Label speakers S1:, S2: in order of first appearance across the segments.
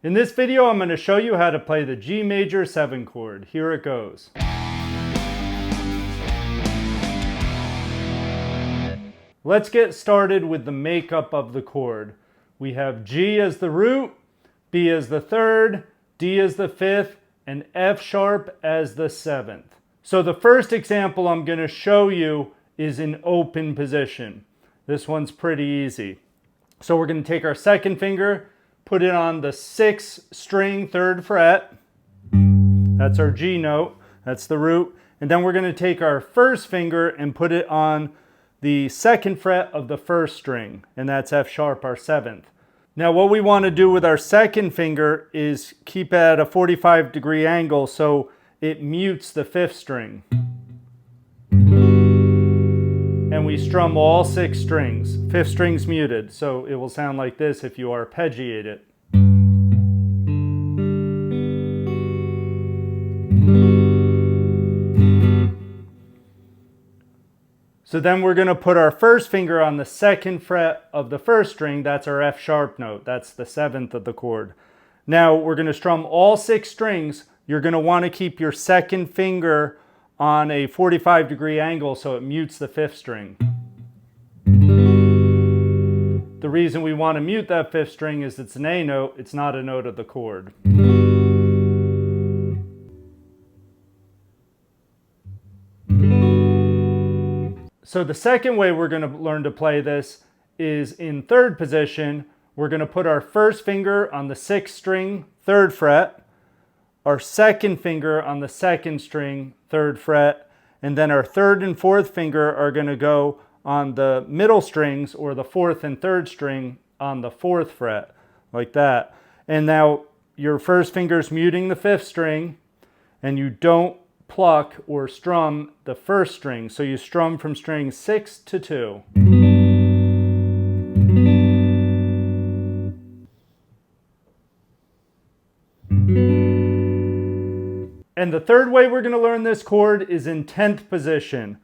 S1: In this video, I'm going to show you how to play the G major 7 chord. Here it goes. Let's get started with the makeup of the chord. We have G as the root, B as the third, D as the fifth, and F sharp as the seventh. So the first example I'm going to show you is in open position. This one's pretty easy. So we're going to take our second finger, put it on the 6th string, 3rd fret. That's our G note, that's the root. And then we're going to take our first finger and put it on the 2nd fret of the 1st string, and that's F sharp, our 7th. Now what we want to do with our second finger is keep it at a 45-degree angle so it mutes the 5th string. And we strum all 6 strings. 5th string's muted, so it will sound like this if you arpeggiate it. So then we're going to put our first finger on the 2nd fret of the 1st string. That's our F sharp note. That's the 7th of the chord. Now we're going to strum all 6 strings. You're going to want to keep your second finger on a 45-degree angle so it mutes the 5th string. The reason we want to mute that 5th string is it's an A note, it's not a note of the chord. So the second way we're going to learn to play this is in 3rd position. We're going to put our first finger on the 6th string, 3rd fret, our second finger on the 2nd string, 3rd fret, and then our 3rd and 4th finger are going to go on the middle strings, or the 4th and 3rd string on the 4th fret, like that. And now your first finger's muting the 5th string, and you don't pluck or strum the 1st string, so you strum from string 6 to 2. And the third way we're going to learn this chord is in 10th position.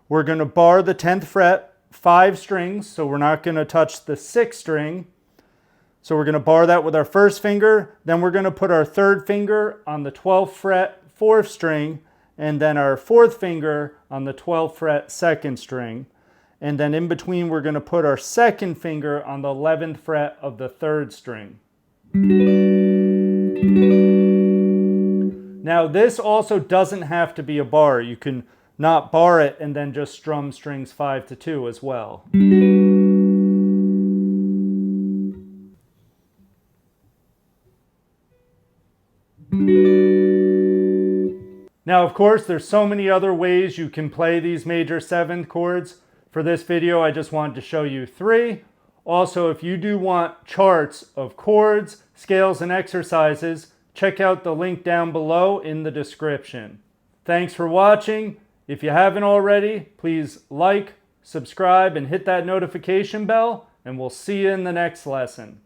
S1: We're going to bar the 10th fret 5 strings, so we're not going to touch the 6th string. So we're going to bar that with our first finger, then we're going to put our 3rd finger on the 12th fret 4th string, and then our 4th finger on the 12th fret 2nd string. And then in between we're going to put our 2nd finger on the 11th fret of the 3rd string. Now this also doesn't have to be a bar. You can not bar it and then just strum strings 5 to 2 as well. Now of course there's so many other ways you can play these major 7th chords. For this video I just wanted to show you 3. Also, if you do want charts of chords, scales, and exercises, check out the link down below in the description. Thanks for watching. If you haven't already, please like, subscribe, and hit that notification bell, and we'll see you in the next lesson.